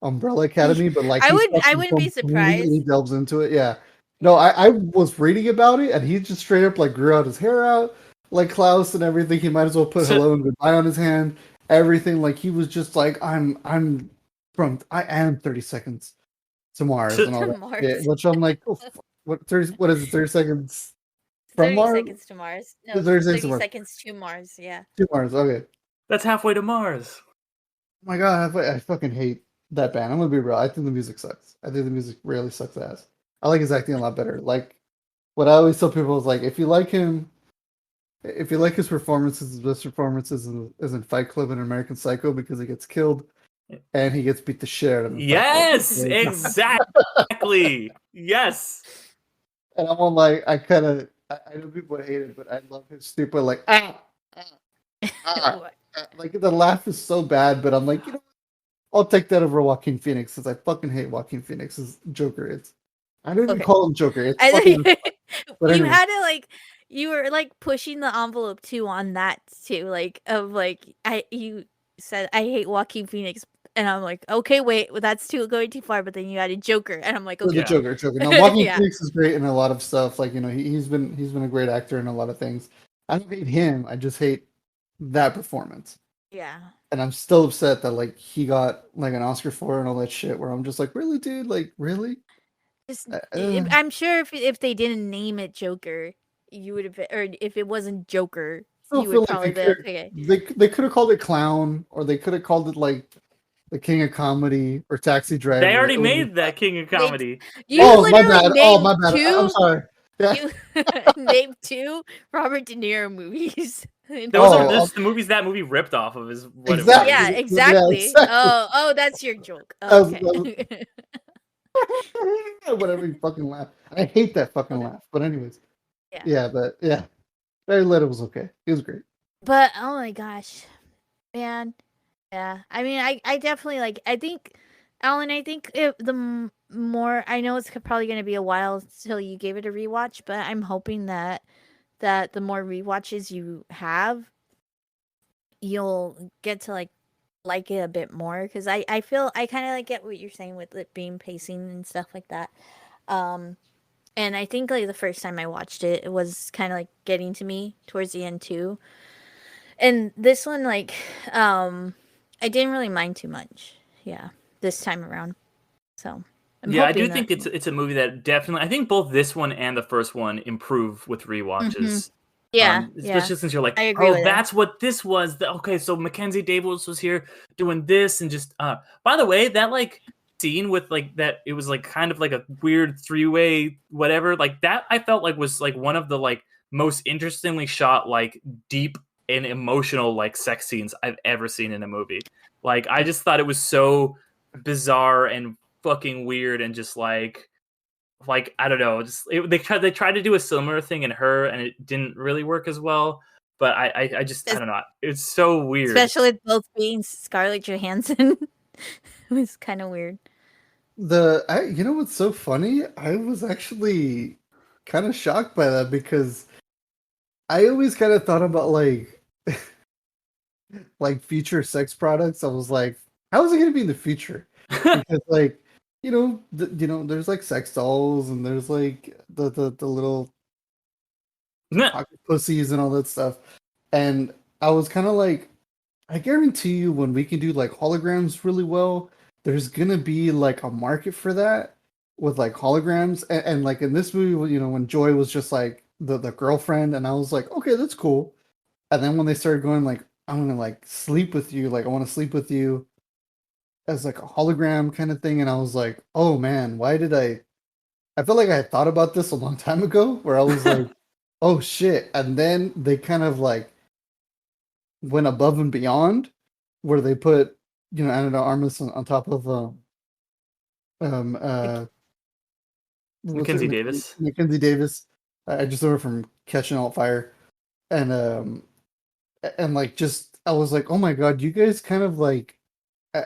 Umbrella Academy, but like I he fucking wouldn't be completely surprised. delves into it. Yeah. No, I was reading about it and he just straight up like grew out his hair out like Klaus and everything. He might as well put hello and goodbye on his hand. Everything like he was just like I am 30 seconds to Mars and all To that Mars. shit, which I'm like, oh, what is it, 30 seconds from 30 Mars? seconds to Mars. No, 30 30 seconds to Mars. seconds to Mars. Yeah. To Mars, okay. That's halfway to Mars. Oh my god, I fucking hate that band. I'm gonna be real. I think the music sucks. I think the music really sucks ass. I like his acting a lot better. Like what I always tell people is like, if you like him, if you like his performances, his best performances is in Fight Club and American Psycho because he gets killed and he gets beat the shit out of him. Yes, exactly. Yes. And I'm on like, I know people hate it, but I love his stupid like like the laugh is so bad, but I'm like, I'll take that over Joaquin Phoenix because I fucking hate Joaquin Phoenix's Joker. I don't even call him Joker. It's fucking. But You anyway. had to like you were like pushing the envelope too on that too, like of like you said I hate Joaquin Phoenix, and I'm like, okay, wait, well, that's going too far. But then you added Joker, and I'm like, The okay, Joker. No, Joaquin Yeah. Phoenix is great in a lot of stuff. Like he's been a great actor in a lot of things. I don't hate him. I just hate that performance. yeah. And I'm still upset that like he got like an Oscar for it and all that shit. Where I'm just like, really, dude? Like, really? Just, Uh, I'm sure if they didn't name it Joker, you would have, or if it wasn't Joker, I still you feel would like probably be okay. they could have called it Clown, or they could have called it like the King of Comedy or Taxi Driver. They already It would've made that King of Comedy. You Oh my literally bad. Oh named my bad. I'm two. sorry. Yeah. You named two Robert De Niro movies. Those are Oh, just the movies that movie ripped off of is what Exactly. it Yeah, was. Yeah, exactly. exactly. Oh, that's your joke. That was- Okay. Whatever you fucking laugh. I hate that fucking laugh. But anyways, Yeah. yeah, but yeah, Barry Leto was okay. He was great. But oh my gosh, man. Yeah, I mean, I definitely like. I think, Alan. I think more, I know it's probably going to be a while till you gave it a rewatch, but I'm hoping that the more rewatches you have, you'll get to like like it a bit more because I feel I kind of like get what you're saying with it being pacing and stuff like that. And I think like the first time I watched it, it was kind of like getting to me towards the end too. And this one, like, I didn't really mind too much. Yeah, this time around. So I'm Yeah, I do hoping that. think it's a movie that definitely. I think both this one and the first one improve with Hmm. rewatches. Yeah, yeah, Especially since you're like, I agree oh, with that. that's what this was. Okay, so Mackenzie Davis was here doing this, and just. By the way, that like scene with like that, it was like kind of like a weird three-way whatever. Like that, I felt like was like one of the like most interestingly shot, like deep and emotional like sex scenes I've ever seen in a movie. Like I just thought it was so bizarre and fucking weird and just like I don't know, they tried to do a similar thing in Her and it didn't really work as well. But I just I Es- don't know. It's so weird. Especially with both being Scarlett Johansson. It was kind of weird. You know what's so funny? I was actually kind of shocked by that because I always kind of thought about like future sex products. I was like, how is it going to be in the future? Because like there's like sex dolls and there's like the little pocket pussies and all that stuff. And I was kind of like, I guarantee you, when we can do like holograms really well, there's gonna be like a market for that with like holograms. And like in this movie, when Joy was just like the girlfriend, and I was like, okay, that's cool. And then when they started going like, I'm gonna like sleep with you, like I want to sleep with you as like a hologram kind of thing, and I was like, oh man, why did I? I feel like I had thought about this a long time ago, where I was like, oh shit, and then they kind of like went above and beyond where they put, Anna de Armas on top of um uh what's her Mackenzie Davis. Mackenzie Davis. I just saw her from Catching Alt Fire, and like just I was like, oh my god, you guys kind of like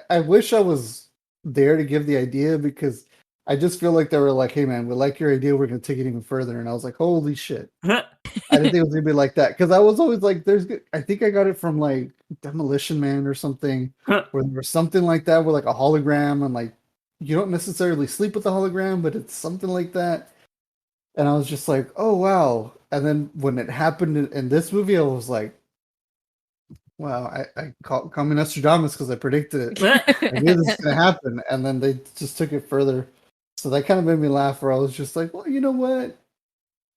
I wish I was there to give the idea because I just feel like they were like, hey man, we like your idea, we're gonna take it even further, and I was like, holy shit. I didn't think it was gonna be like that because I was always like, I think I got it from like Demolition Man or something, where there was something like that with like a hologram and like you don't necessarily sleep with the hologram, but it's something like that. And I was just like, oh wow. And then when it happened in this movie, I was like, wow, I call me Nostradamus because I predicted it. I knew this was gonna happen, and then they just took it further. So that kind of made me laugh. Where I was just like, well, you know what?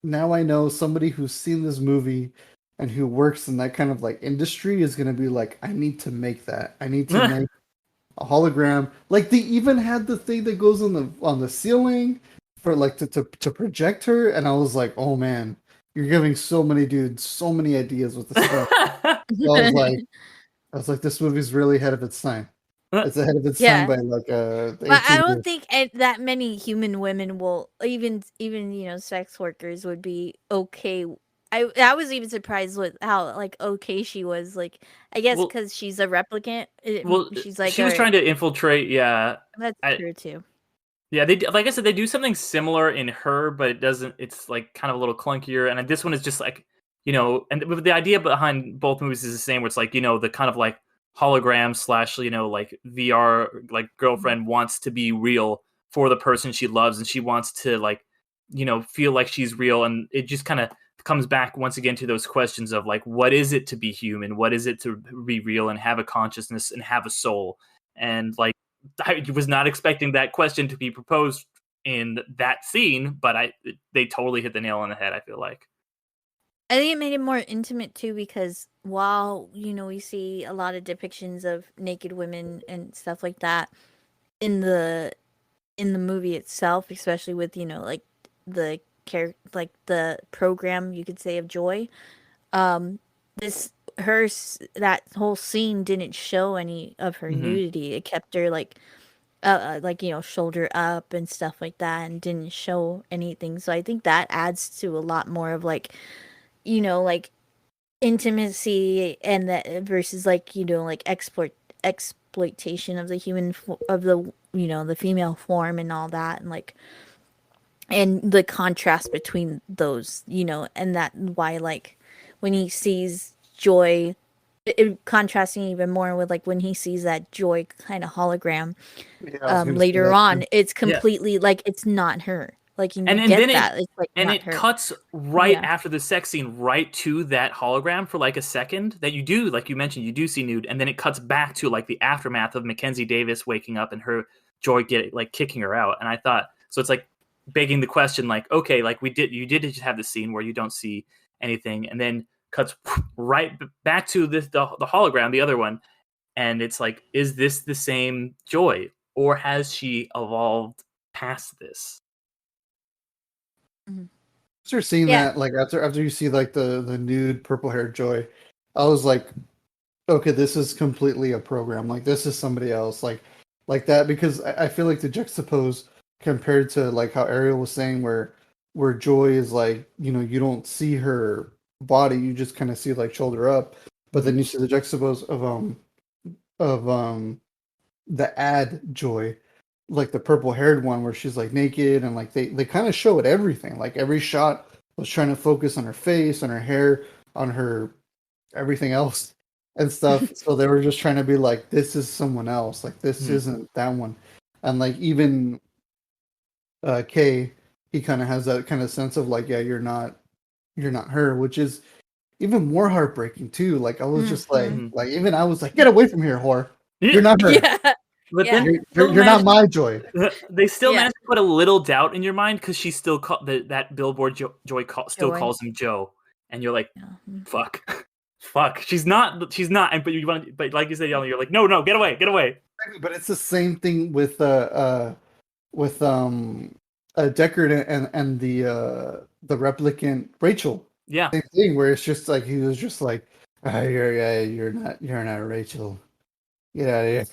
Now I know somebody who's seen this movie and who works in that kind of like industry is going to be like, I need to make that. I need to make a hologram. Like they even had the thing that goes on the ceiling for like to project her, and I was like, oh man, you're giving so many dudes so many ideas with this stuff. So I was like, this movie's really ahead of its time. It's ahead of its time Yeah. by like But I 18 don't years. think that many human women will even sex workers would be okay. I was even surprised with how like okay she was. Like I guess well, because she's a replicant, well, she's like she was a. trying to infiltrate. Yeah, That's I, true too. Yeah, they like I said, they do something similar in Her, but it doesn't. It's like kind of a little clunkier, and this one is just like and the idea behind both movies is the same. Where it's like the kind of like hologram slash like VR like girlfriend wants to be real for the person she loves, and she wants to like feel like she's real, and it just kind of comes back once again to those questions of like what is it to be human, what is it to be real and have a consciousness and have a soul, and like I was not expecting that question to be proposed in that scene, but they totally hit the nail on the head, I feel like. I think it made it more intimate too because while we see a lot of depictions of naked women and stuff like that in the movie itself, especially with like the like the program you could say of Joy. Um, this that whole scene didn't show any of her Mm-hmm. nudity. It kept her like shoulder up and stuff like that, and didn't show anything. So I think that adds to a lot more of like like intimacy and that versus like like exploitation of the of the the female form and all that, and like and the contrast between those and that why like when he sees Joy contrasting even more with like when he sees that Joy kind of hologram Yeah, I was gonna say later that on, too. it's Yeah. completely like it's not her. Like and you And then get that it's like and not it her. cuts right Yeah. after the sex scene right to that hologram for like a second that you do, like you mentioned, you do see nude, and then it cuts back to like the aftermath of Mackenzie Davis waking up and her Joy like kicking her out. And I thought, so it's like begging the question, like, okay, like you did just have the scene where you don't see anything, and then cuts right back to the hologram, the other one, and it's like, is this the same Joy, or has she evolved past this? After seeing Yeah. that, like after you see like the nude purple haired Joy, I was like, okay, this is completely a program. Like this is somebody else. Like that because I feel like the juxtapose compared to like how Ariel was saying where Joy is like, you don't see her body, you just kind of see like shoulder up, but then you see the juxtapose of the ad Joy, like the purple haired one where she's like naked and like they kind of show it everything. Like every shot was trying to focus on her face, on her hair, on her everything else and stuff. So they were just trying to be like, this is someone else. Like this isn't that one. And like even Kay, he kind of has that kind of sense of like, yeah, you're not her, which is even more heartbreaking too. Like I was just Mhm. like even I was like, get away from here, whore. You're not her. Yeah. But Yeah. then You're not my Joy. they still Yeah. managed to put a little doubt in your mind because she still that billboard still Joy. calls him Joe, and you're like, Yeah. Mhm. fuck, fuck. She's not. And but you want. But like you said, you're like, no, get away, get away. But it's the same thing with Deckard and the replicant Rachel. Yeah. Same thing where it's just like he was just like, you're not Rachel. Get out of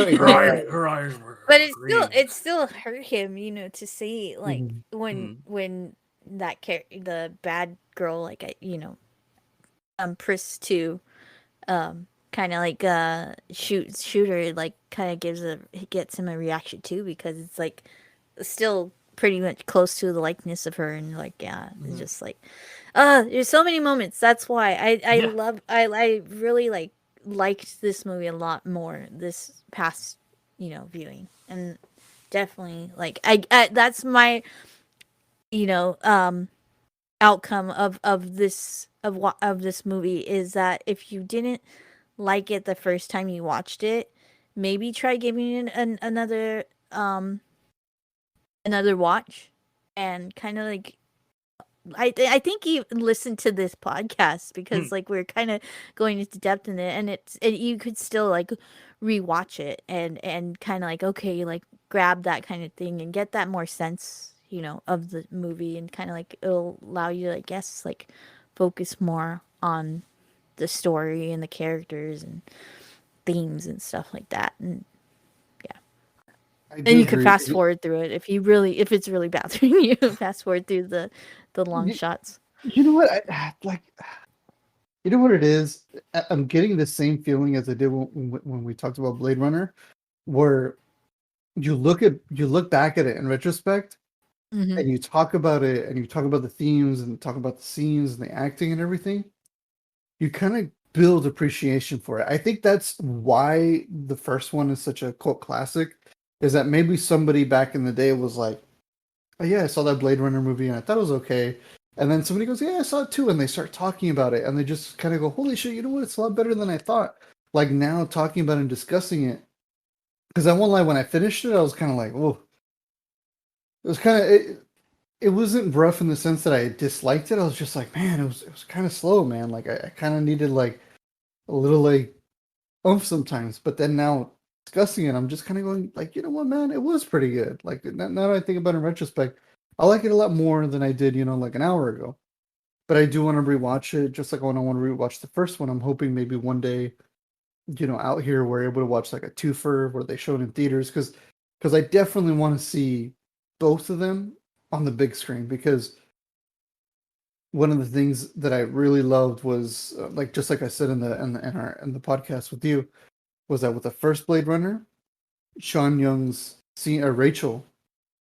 here. Her eyes were But green. it still hurt him, to see like Mhm. when that the bad girl like Pris to kind of like shoot her like kind of gets him a reaction too because it's like still pretty much close to the likeness of her and like it's just like there's so many moments. That's why I Yeah. love I really liked this movie a lot more this past viewing, and definitely like I that's my you know outcome of this movie is that if you didn't like it the first time you watched it, maybe try giving it another watch and kind of like I think you listen to this podcast because like we're kind of going into depth in it, and you could still like rewatch it and kind of like okay like grab that kind of thing and get that more sense of the movie, and kind of like it'll allow you to, I guess, like focus more on the story and the characters and themes and stuff like that. And I then do you can agree. fast forward through it if it's really bothering you. Fast forward through the long You, shots. you know what? You know what it is? I'm getting the same feeling as I did when we talked about Blade Runner, where you look back at it in retrospect Mm-hmm. and you talk about it and you talk about the themes and talk about the scenes and the acting and everything. You kind of build appreciation for it. I think that's why the first one is such a cult classic, is that maybe somebody back in the day was like, oh yeah, I saw that Blade Runner movie and I thought it was okay. And then somebody goes, yeah, I saw it too. And they start talking about it and they just kind of go, holy shit, you know what? It's a lot better than I thought. Like now talking about it and discussing it. Because I won't lie, when I finished it, I was kind of like, oh, it was kind of, it wasn't rough in the sense that I disliked it. I was just like, man, it was kind of slow, man. Like I kind of needed like a little like oomph sometimes. But then now discussing it, I'm just kind of going like, you know what, man, it was pretty good. Like now that I think about it in retrospect, I like it a lot more than I did, like an hour ago. But I do want to rewatch it, just like when I want to rewatch the first one. I'm hoping maybe one day, out here we're able to watch like a twofer where they show it in theaters, because I definitely want to see both of them on the big screen, because one of the things that I really loved was like just like I said in the podcast with you, was that with the first Blade Runner, Sean Young's scene, Rachel,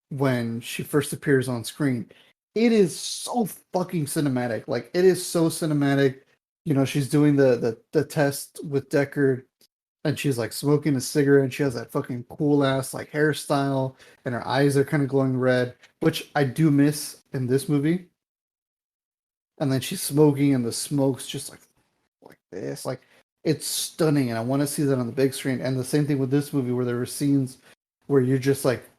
when she first appears on screen, it is so fucking cinematic. Like it is so cinematic. she's doing the test with Deckard, and she's like smoking a cigarette, and she has that fucking cool ass like hairstyle, and her eyes are kind of glowing red, which I do miss in this movie. And then she's smoking, and the smoke's just like this, like it's stunning, and I want to see that on the big screen. And the same thing with this movie, where there were scenes where you're just like,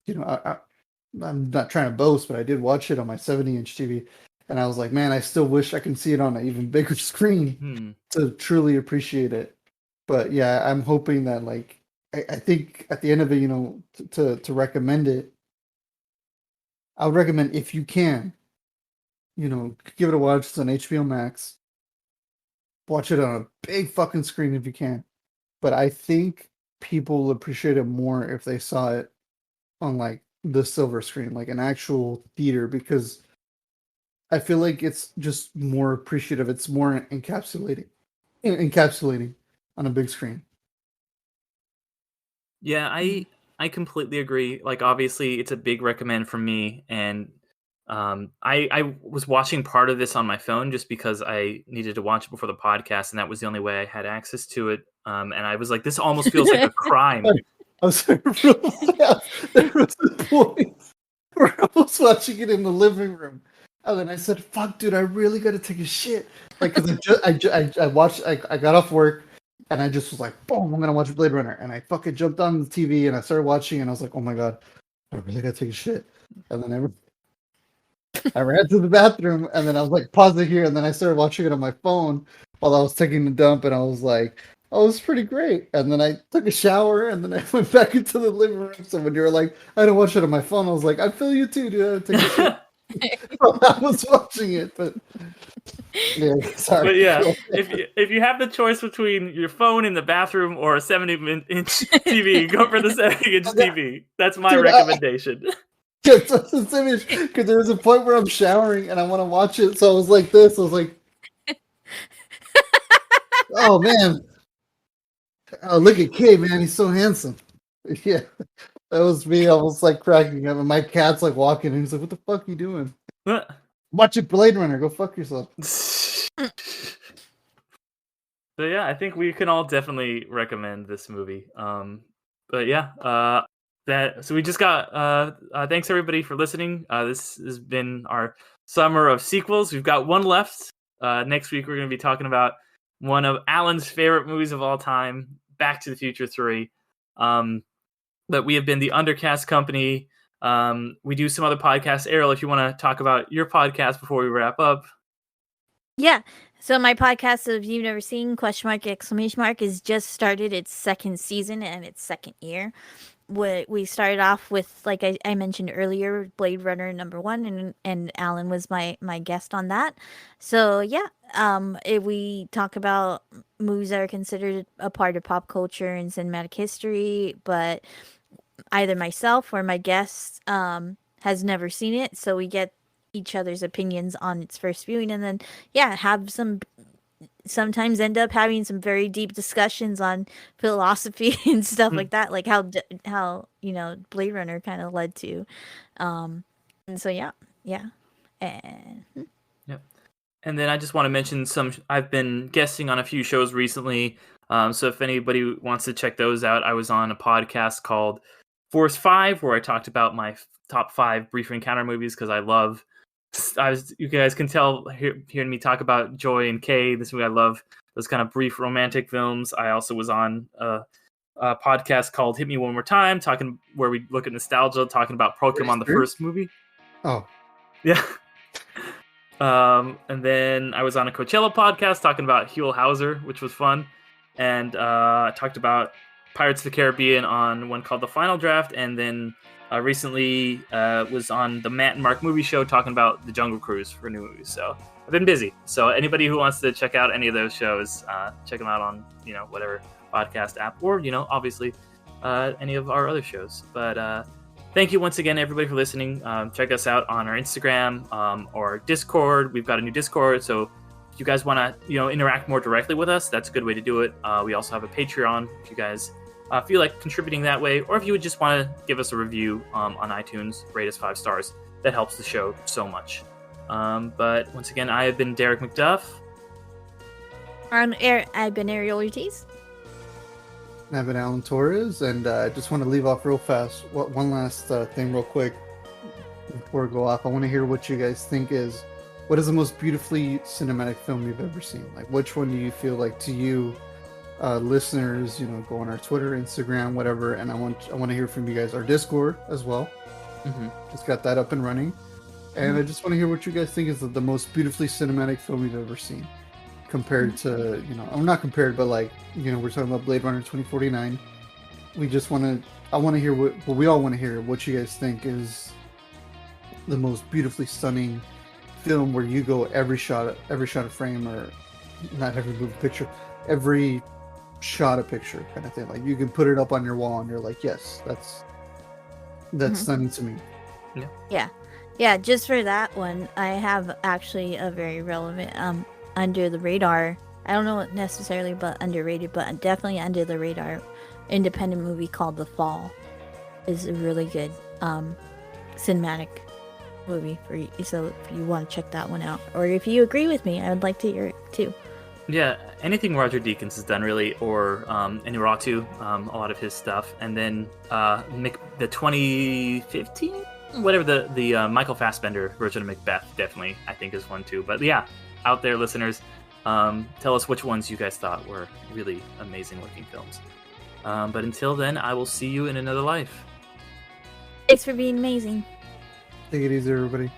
I'm not trying to boast, but I did watch it on my 70-inch TV, and I was like, man, I still wish I can see it on an even bigger screen to truly appreciate it. But yeah, I'm hoping that like I think at the end of it, to recommend it, I would recommend, if you can, give it a watch. It's on HBO Max. Watch it on a big fucking screen if you can. But I think people will appreciate it more if they saw it on like the silver screen, like an actual theater, because I feel like it's just more appreciative. It's more encapsulating on a big screen. Yeah, I completely agree. Like, obviously, it's a big recommend from me, and I was watching part of this on my phone just because I needed to watch it before the podcast, and that was the only way I had access to it. And I was like, this almost feels like a crime. I was real fast. There was a point where I was watching it in the living room, and then I said, "Fuck, dude, I really got to take a shit." Like, because I watched, I got off work, and I just was like, "Boom, I'm gonna watch Blade Runner," and I fucking jumped on the TV and I started watching, and I was like, "Oh my god, I really got to take a shit," and then I ran to the bathroom, and then I was like, pause it here, and then I started watching it on my phone while I was taking the dump, and I was like, oh, it was pretty great. And then I took a shower, and then I went back into the living room. So when you were like, I don't watch it on my phone, I was like, I feel you too, dude. I take a shit. I was watching it, but yeah, sorry. But yeah, if you have the choice between your phone in the bathroom or a 70-inch TV, go for the 70-inch TV. That's my recommendation. Because there was a point where I'm showering and I want to watch it, so I was like this. I was like, "Oh man, oh look at Kay, man, he's so handsome." Yeah, that was me. I was like cracking up, and my cat's like walking, and he's like, "What the fuck are you doing?" Watch it, Blade Runner. Go fuck yourself. So yeah, I think we can all definitely recommend this movie. But yeah, so we just got thanks everybody for listening. This has been our summer of sequels. We've got one left. Next week we're going to be talking about one of Alan's favorite movies of all time, Back to the Future 3. But we have been the Undercast Company. We do some other podcasts. Ariel, if you want to talk about your podcast before we wrap up. Yeah. So my podcast, if you've never seen, ! Is just started its second season and its second year. We started off with, like I mentioned earlier, Blade Runner #1, and Alan was my guest on that. So yeah, we talk about movies that are considered a part of pop culture and cinematic history, but either myself or my guest has never seen it, so we get each other's opinions on its first viewing, and then sometimes end up having some very deep discussions on philosophy and stuff like that, like how Blade Runner kind of led to, and so yeah, and Yep. And then I just want to mention I've been guesting on a few shows recently, so if anybody wants to check those out, I was on a podcast called Force 5 where I talked about my top 5 brief encounter movies, because you guys can tell hearing me talk about Joy and Kay, this movie I love, those kind of brief romantic films. I also was on a podcast called Hit Me One More Time, where we look at nostalgia, talking about Pokemon, the first movie. Oh. Yeah. And then I was on a Coachella podcast talking about Huell Hauser, which was fun. And I talked about Pirates of the Caribbean on one called The Final Draft, and then recently was on the Matt and Mark movie show talking about The Jungle Cruise for new movies. So I've been busy. So anybody who wants to check out any of those shows, check them out on whatever podcast app, or obviously any of our other shows. But thank you once again, everybody, for listening. Check us out on our Instagram or Discord. We've got a new Discord, so if you guys want to interact more directly with us, that's a good way to do it. We also have a Patreon if you guys feel like contributing that way, or if you would just want to give us a review on iTunes, rate us 5 stars. That helps the show so much. But once again, I have been Derek McDuff. I've been Ariel Ortiz. And I've been Alan Torres, and I just want to leave off real fast. One last thing, real quick, before I go off. I want to hear what you guys think what is the most beautifully cinematic film you've ever seen? Like, which one do you feel like to you, listeners? Go on our Twitter, Instagram, whatever. And I want to hear from you guys. Our Discord as well. Mm-hmm. Just got that up and running. And I just want to hear what you guys think is the most beautifully cinematic film you've ever seen. Compared to, I'm not compared, but like, we're talking about Blade Runner 2049. I want to hear what we all want to hear, what you guys think is the most beautifully stunning film where you go every shot of frame, or not every movie picture, every shot of picture kind of thing. Like you can put it up on your wall and you're like, yes, that's stunning to me. Yeah, just for that one, I have actually a very relevant, under the radar. I don't know necessarily, but underrated, but definitely under the radar, independent movie called The Fall is a really good cinematic movie for you. So if you want to check that one out, or if you agree with me, I would like to hear it too. Yeah, anything Roger Deakins has done really, or Inarritu, a lot of his stuff, and then the 2015, whatever the Michael Fassbender version of Macbeth, definitely I think is one too. But yeah, out there, listeners, tell us which ones you guys thought were really amazing looking films. But until then, I will see you in another life. Thanks for being amazing. Take it easy, everybody.